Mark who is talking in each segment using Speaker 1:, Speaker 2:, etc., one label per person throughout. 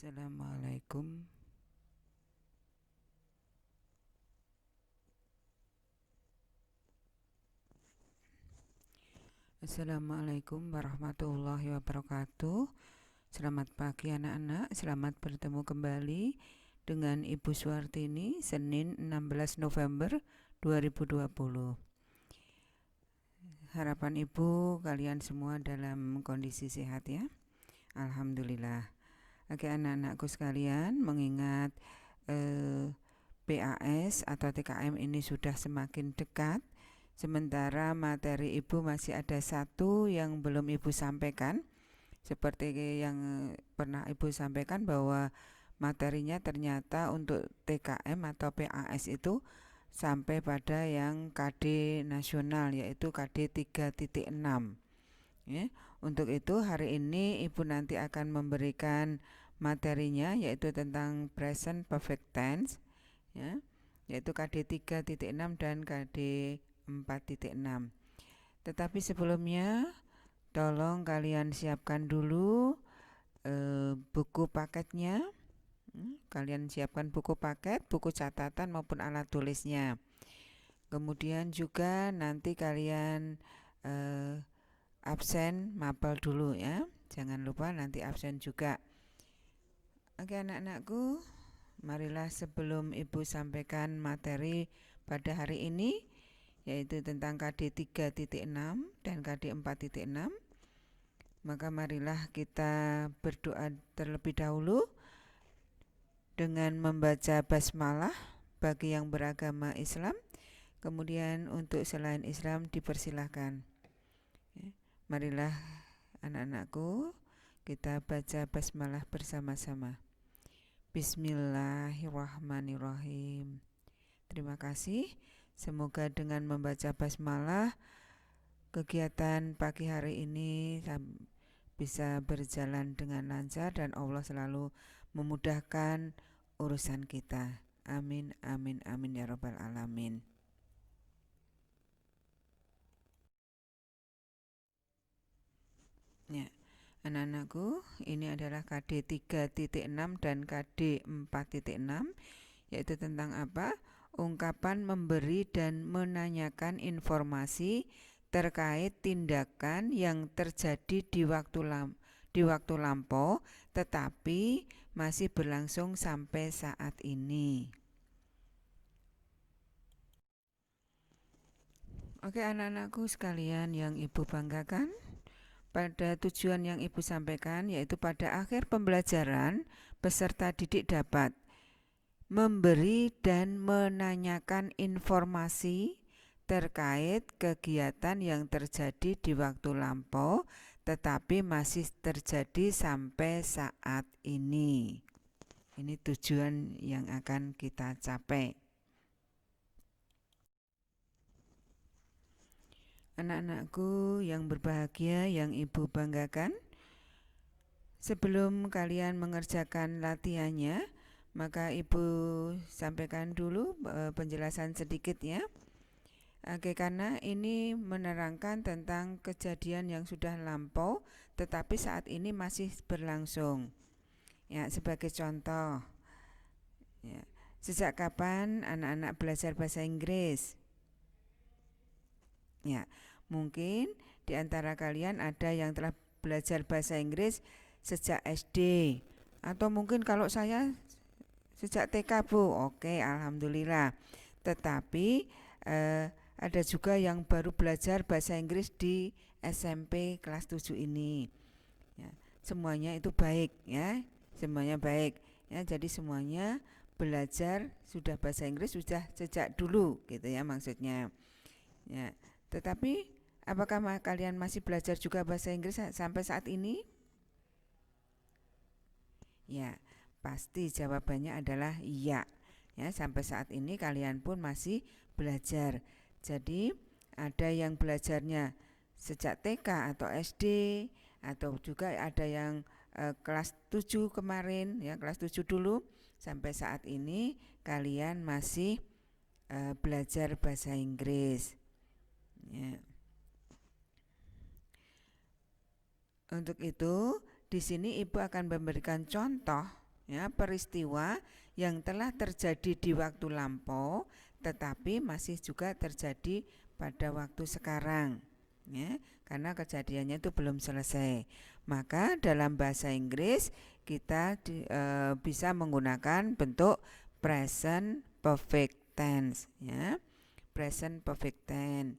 Speaker 1: Assalamualaikum. Assalamualaikum warahmatullahi wabarakatuh. Selamat pagi anak-anak, selamat bertemu kembali dengan Ibu Suwartini Senin 16 November 2020. Harapan Ibu kalian semua dalam kondisi sehat ya. Alhamdulillah. Oke anak-anakku sekalian, mengingat PAS atau TKM ini sudah semakin dekat, sementara materi Ibu masih ada satu yang belum Ibu sampaikan. Seperti yang pernah Ibu sampaikan bahwa materinya ternyata untuk TKM atau PAS itu sampai pada yang KD nasional, yaitu KD 3.6 ya. Untuk itu hari ini Ibu nanti akan memberikan materinya, yaitu tentang present perfect tense ya, yaitu KD 3.6 dan KD 4.6. Tetapi sebelumnya tolong kalian siapkan dulu buku paketnya. Kalian siapkan buku paket, buku catatan maupun alat tulisnya. Kemudian juga nanti kalian absen mapel dulu ya. Jangan lupa nanti absen juga. Oke anak-anakku, marilah sebelum Ibu sampaikan materi pada hari ini, yaitu tentang KD 3.6 dan KD 4.6, maka marilah kita berdoa terlebih dahulu dengan membaca basmalah bagi yang beragama Islam. Kemudian untuk selain Islam dipersilahkan. Marilah anak-anakku, kita baca basmalah bersama-sama. Bismillahirrahmanirrahim. Terima kasih. Semoga dengan membaca basmalah kegiatan pagi hari ini bisa berjalan dengan lancar dan Allah selalu memudahkan urusan kita. Amin, amin, amin ya rabbal alamin. Ya, anak-anakku, ini adalah KD 3.6 dan KD 4.6, yaitu tentang apa? Ungkapan memberi dan menanyakan informasi terkait tindakan yang terjadi di waktu lampau tetapi masih berlangsung sampai saat ini. Oke anak-anakku sekalian yang Ibu banggakan, pada tujuan yang Ibu sampaikan, yaitu pada akhir pembelajaran peserta didik dapat memberi dan menanyakan informasi terkait kegiatan yang terjadi di waktu lampau tetapi masih terjadi sampai saat ini. Ini tujuan yang akan kita capai. Anak-anakku yang berbahagia, yang Ibu banggakan, sebelum kalian mengerjakan latihannya, maka Ibu sampaikan dulu penjelasan sedikit ya. Oke, karena ini menerangkan tentang kejadian yang sudah lampau tetapi saat ini masih berlangsung. Ya, sebagai contoh. Ya, sejak kapan anak-anak belajar bahasa Inggris? Ya, mungkin di antara kalian ada yang telah belajar bahasa Inggris sejak SD, atau mungkin kalau saya sejak TK Bu. Oke, alhamdulillah. Tetapi ada juga yang baru belajar bahasa Inggris di SMP kelas 7 ini. Ya, semuanya itu baik ya. Semuanya baik ya. Jadi semuanya belajar sudah bahasa Inggris sudah sejak dulu gitu ya maksudnya. Ya, tetapi apakah kalian masih belajar juga bahasa Inggris sampai saat ini? Ya, pasti jawabannya adalah iya. Ya, sampai saat ini kalian pun masih belajar. Jadi ada yang belajarnya sejak TK atau SD, atau juga ada yang kelas 7 kemarin ya, kelas 7 dulu. Sampai saat ini kalian masih belajar bahasa Inggris. Ya. Untuk itu di sini Ibu akan memberikan contoh ya, peristiwa yang telah terjadi di waktu lampau tetapi masih juga terjadi pada waktu sekarang, ya, karena kejadiannya itu belum selesai. Maka dalam bahasa Inggris kita bisa menggunakan bentuk present perfect tense, ya, present perfect tense.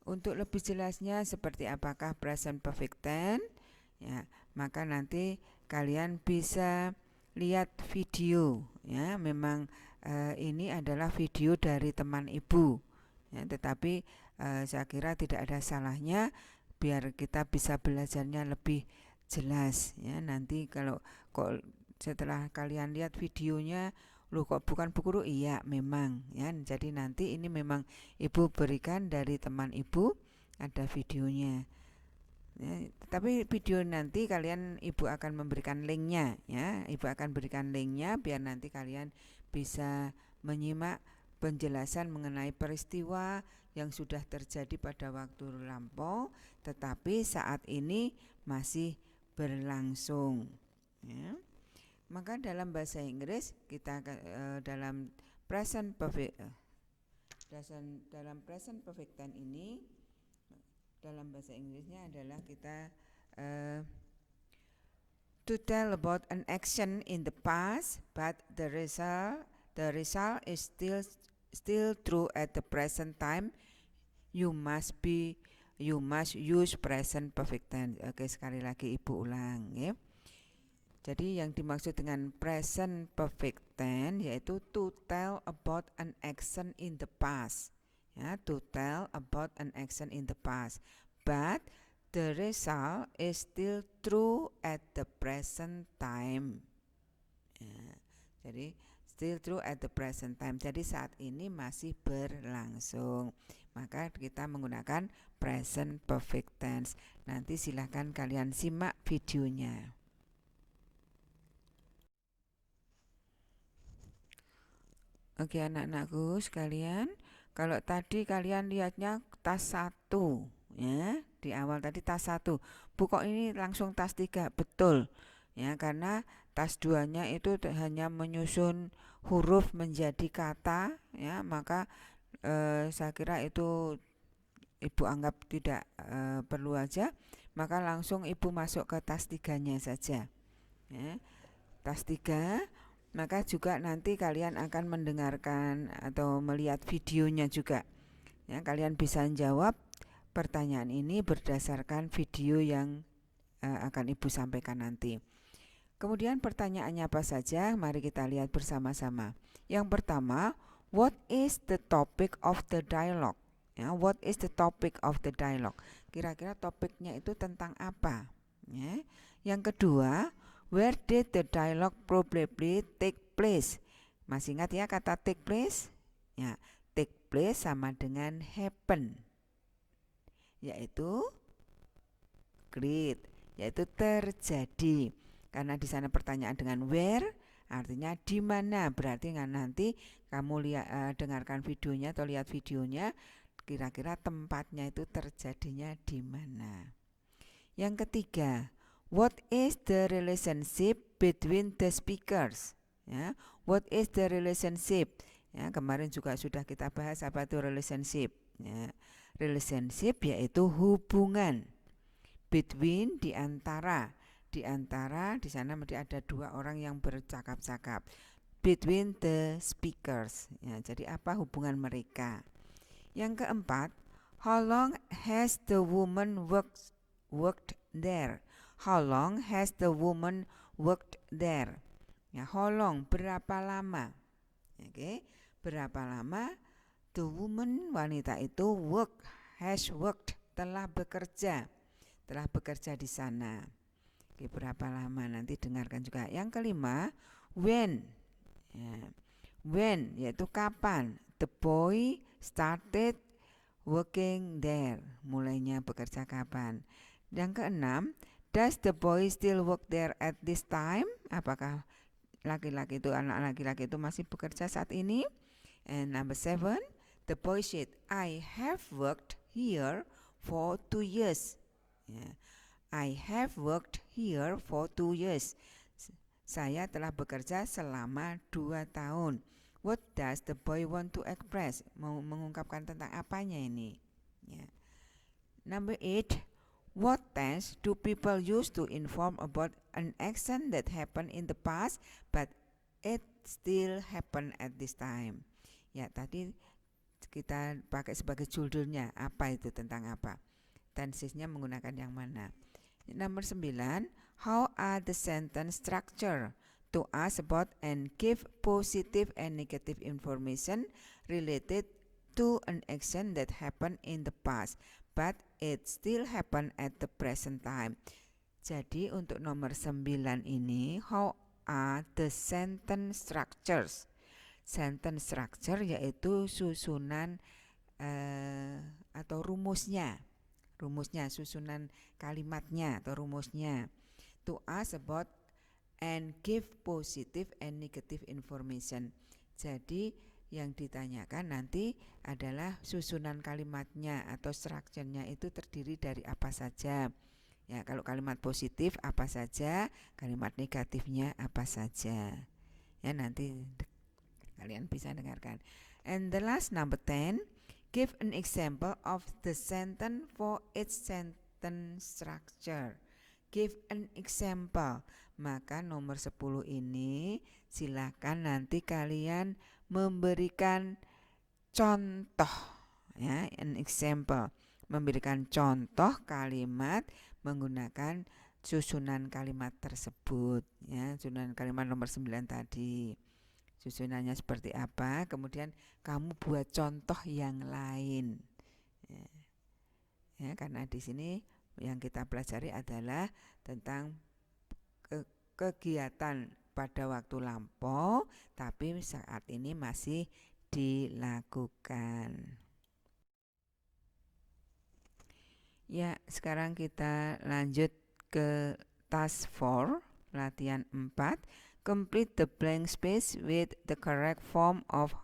Speaker 1: Untuk lebih jelasnya seperti apakah present perfect tense, ya, maka nanti kalian bisa lihat video, ya. Memang ini adalah video dari teman ibu, ya, tetapi saya kira tidak ada salahnya biar kita bisa belajarnya lebih jelas, ya. Nanti kalau kok setelah kalian lihat videonya, loh kok bukan buku guru? Iya memang, ya. Jadi nanti ini memang ibu berikan dari teman ibu, ada videonya, ya. Tapi video nanti ibu akan memberikan linknya, ya. Ibu akan berikan linknya biar nanti kalian bisa menyimak penjelasan mengenai peristiwa yang sudah terjadi pada waktu lampau tetapi saat ini masih berlangsung, ya. Maka dalam bahasa Inggris kita dalam present perfect tense ini, dalam bahasa Inggrisnya adalah kita to tell about an action in the past but the result is still true at the present time. You must use present perfect tense. Oke, sekali lagi ibu ulang, ya. Jadi yang dimaksud dengan present perfect tense yaitu to tell about an action in the past, ya, to tell about an action in the past but the result is still true at the present time, ya. Jadi still true at the present time, jadi saat ini masih berlangsung, maka kita menggunakan present perfect tense. Nanti silahkan kalian simak videonya. Oke anak-anakku sekalian, kalau tadi kalian lihatnya tas 1, ya, di awal tadi tas 1, Bu kok ini langsung tas 3, betul, ya, karena tas 2-nya itu hanya menyusun huruf menjadi kata, ya, maka saya kira itu ibu anggap tidak perlu aja, maka langsung ibu masuk ke tas 3-nya saja, ya. Tas 3, maka juga nanti kalian akan mendengarkan atau melihat videonya juga, ya. Kalian bisa jawab pertanyaan ini berdasarkan video yang akan ibu sampaikan nanti. Kemudian pertanyaannya apa saja? Mari kita lihat bersama-sama. Yang pertama, what is the topic of the dialogue? Ya, what is the topic of the dialogue? Kira-kira topiknya itu tentang apa? Ya. Yang kedua, where did the dialogue probably take place? Masih ingat ya kata take place? Ya, take place sama dengan happen, yaitu great, yaitu terjadi. Karena di sana pertanyaan dengan where, artinya di mana. Berarti nanti kamu dengarkan videonya atau lihat videonya, kira-kira tempatnya itu terjadinya di mana. Yang ketiga, what is the relationship between the speakers? Ya, what is the relationship? Ya, kemarin juga sudah kita bahas apa itu relationship. Ya, relationship yaitu hubungan. Between, di antara di sana mesti ada dua orang yang bercakap-cakap. Between the speakers, ya, jadi apa hubungan mereka. Yang keempat, how long has the woman worked there? How long has the woman worked there? Ya, how long, berapa lama? Oke, berapa lama the woman, wanita itu has worked, telah bekerja di sana. Oke, berapa lama, nanti dengarkan juga. Yang kelima, when, ya, when yaitu kapan the boy started working there, mulainya bekerja kapan. Yang keenam, does the boy still work there at this time? Apakah laki-laki itu, anak laki-laki itu masih bekerja saat ini? And number 7, the boy said, I have worked here for 2 years. Yeah. I have worked here for 2 years. Saya telah bekerja selama 2 tahun. What does the boy want to express? Mau mengungkapkan tentang apanya ini? Ya. Number 8. What tense do people use to inform about an action that happened in the past but it still happen at this time? Ya, tadi kita pakai sebagai judulnya, apa itu, tentang apa. Tensesnya menggunakan yang mana. Nomor 9, how are the sentence structure to ask about and give positive and negative information related to an action that happened in the past but it still happen at the present time. Jadi untuk nomor 9 ini, how are the sentence structures? Sentence structure yaitu susunan atau rumusnya, susunan kalimatnya atau rumusnya. To ask about and give positive and negative information. Jadi yang ditanyakan nanti adalah susunan kalimatnya atau strukturnya itu terdiri dari apa saja. Ya, kalau kalimat positif apa saja, kalimat negatifnya apa saja. Ya, nanti kalian bisa dengarkan. And the last number 10, give an example of the sentence for its sentence structure. Give an example. Maka nomor 10 ini silakan nanti kalian memberikan contoh, ya, an example, memberikan contoh kalimat menggunakan susunan kalimat tersebut, ya, susunan kalimat nomor 9 tadi. Susunannya seperti apa, kemudian kamu buat contoh yang lain. Ya, karena di sini yang kita pelajari adalah tentang kegiatan pada waktu lampau tapi saat ini masih dilakukan. Ya, sekarang kita lanjut ke task 4, latihan 4. Complete the blank space with the correct form of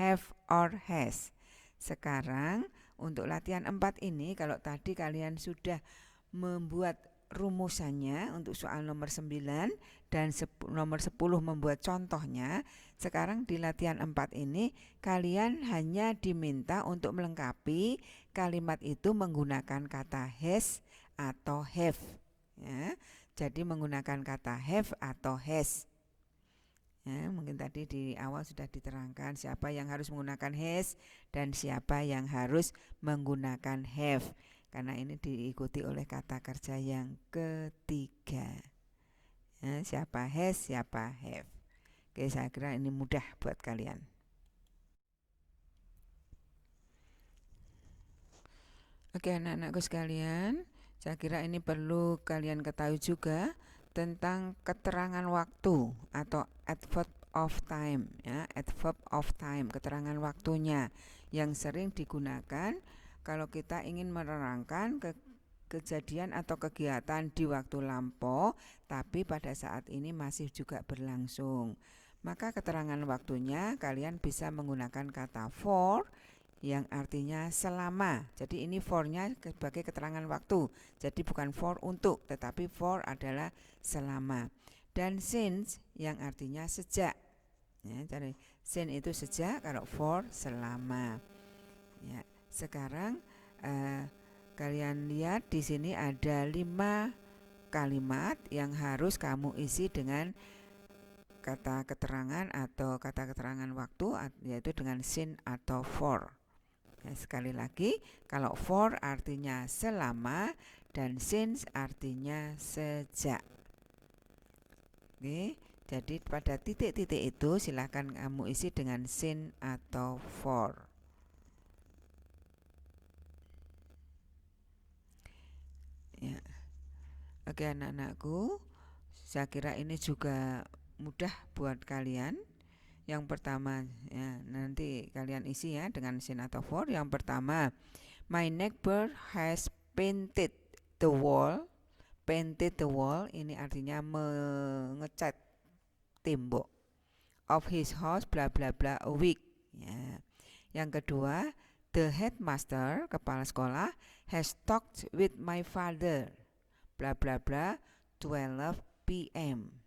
Speaker 1: have or has. Sekarang untuk latihan 4 ini, kalau tadi kalian sudah membuat rumusannya untuk soal nomor 9 dan nomor 10 membuat contohnya, sekarang di latihan 4 ini kalian hanya diminta untuk melengkapi kalimat itu menggunakan kata has atau have, ya. Jadi menggunakan kata have atau has. Ya, mungkin tadi di awal sudah diterangkan siapa yang harus menggunakan has dan siapa yang harus menggunakan have, karena ini diikuti oleh kata kerja yang ketiga. Ya, siapa has, siapa have. Oke, saya kira ini mudah buat kalian. Oke, anak-anakku sekalian, saya kira ini perlu kalian ketahui juga tentang keterangan waktu atau adverb of time, ya, adverb of time, keterangan waktunya yang sering digunakan kalau kita ingin menerangkan kejadian atau kegiatan di waktu lampau tapi pada saat ini masih juga berlangsung. Maka keterangan waktunya kalian bisa menggunakan kata for yang artinya selama. Jadi ini for-nya sebagai keterangan waktu. Jadi bukan for untuk, tetapi for adalah selama. Dan since yang artinya sejak. Ya, jadi since itu sejak, kalau for selama. Ya, sekarang kalian lihat di sini ada 5 kalimat yang harus kamu isi dengan kata keterangan atau kata keterangan waktu, yaitu dengan since atau for. Ya, sekali lagi, kalau for artinya selama dan since artinya sejak. Oke, jadi pada titik-titik itu silakan kamu isi dengan since atau for. Ya. Oke, anak-anakku, saya kira ini juga mudah buat kalian. Yang pertama, ya, nanti kalian isi ya dengan since atau for. Yang pertama, my neighbor has painted the wall. Painted the wall ini artinya mengecat tembok of his house bla bla bla a week. Ya. Yang kedua, the headmaster, kepala sekolah, has talked with my father bla bla bla 12 p.m.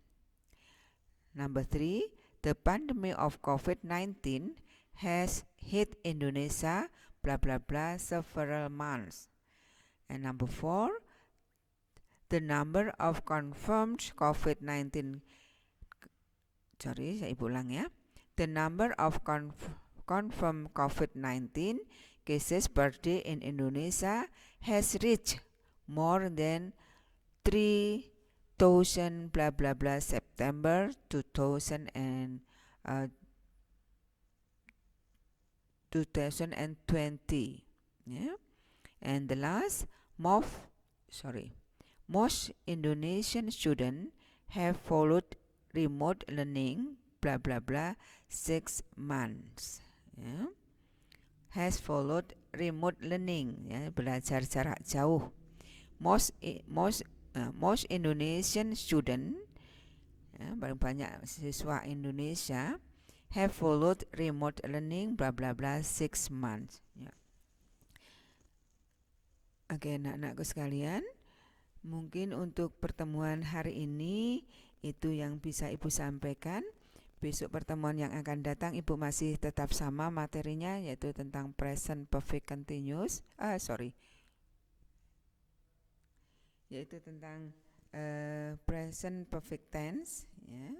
Speaker 1: Number 3, the pandemic of COVID-19 has hit Indonesia blah blah blah several months. And number 4, the number of confirmed COVID-19 saya ulang ya. The number of confirmed COVID-19 cases per day in Indonesia has reached more than 3,000 blah blah blah September 2020. Yeah. And the last, most Indonesian students have followed remote learning blah blah blah 6 months. Yeah. Has followed remote learning, ya, belajar jarak jauh. Most Indonesian student, ya, paling banyak siswa Indonesia have followed remote learning blah blah blah 6 months. Ya. Oke, anak-anakku sekalian, mungkin untuk pertemuan hari ini itu yang bisa Ibu sampaikan. Besok pertemuan yang akan datang Ibu masih tetap sama materinya, yaitu tentang present perfect continuous. Yaitu tentang present perfect tense, ya.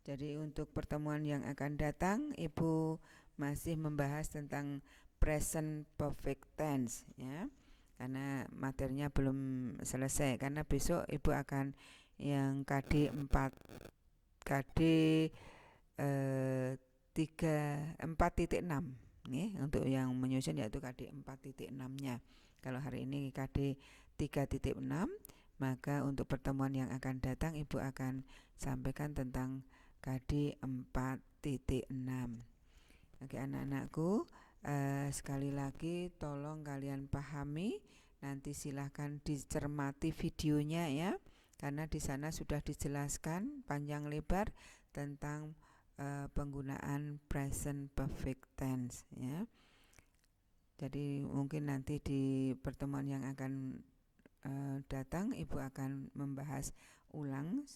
Speaker 1: Jadi untuk pertemuan yang akan datang Ibu masih membahas tentang present perfect tense, ya. Karena materinya belum selesai, karena besok Ibu akan yang KD 4.6 nih, untuk yang menyusun yaitu KD 4.6-nya. Kalau hari ini KD 3.6, maka untuk pertemuan yang akan datang Ibu akan sampaikan tentang KD 4.6. Oke anak-anakku, sekali lagi tolong kalian pahami, nanti silahkan dicermati videonya ya, karena di sana sudah dijelaskan panjang lebar tentang penggunaan present perfect tense, ya. Jadi mungkin nanti di pertemuan yang akan datang Ibu akan membahas ulang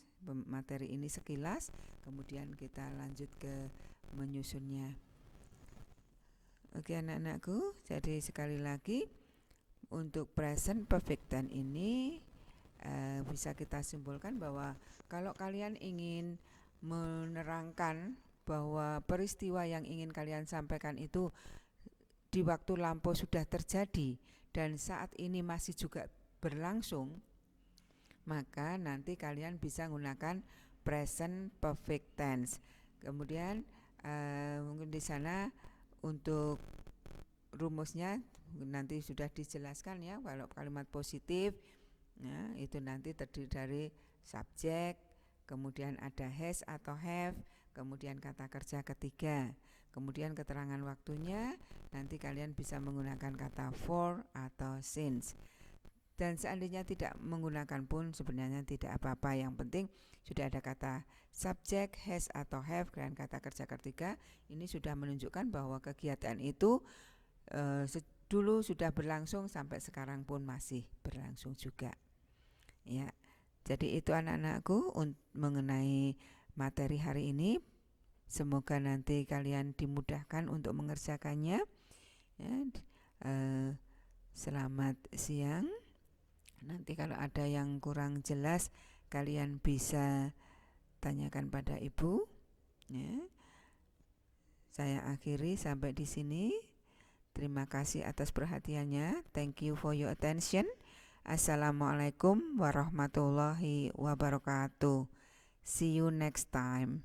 Speaker 1: materi ini sekilas, kemudian kita lanjut ke menyusunnya. Oke anak-anakku, jadi sekali lagi untuk present perfect tense ini bisa kita simpulkan bahwa kalau kalian ingin menerangkan bahwa peristiwa yang ingin kalian sampaikan itu di waktu lampau sudah terjadi dan saat ini masih juga berlangsung, maka nanti kalian bisa menggunakan present perfect tense. Kemudian mungkin di sana untuk rumusnya nanti sudah dijelaskan ya. Kalau kalimat positif, ya, itu nanti terdiri dari subjek, kemudian ada has atau have, kemudian kata kerja ketiga, kemudian keterangan waktunya nanti kalian bisa menggunakan kata for atau since. Dan seandainya tidak menggunakan pun sebenarnya tidak apa-apa, yang penting sudah ada kata subjek, has atau have dan kata kerja ketiga. Ini sudah menunjukkan bahwa kegiatan itu dulu sudah berlangsung, sampai sekarang pun masih berlangsung juga. Ya, jadi itu anak-anakku mengenai materi hari ini. Semoga nanti kalian dimudahkan untuk mengerjakannya. Ya, selamat siang. Nanti kalau ada yang kurang jelas kalian bisa tanyakan pada Ibu. Ya. Saya akhiri sampai di sini. Terima kasih atas perhatiannya. Thank you for your attention. Assalamualaikum warahmatullahi wabarakatuh. See you next time.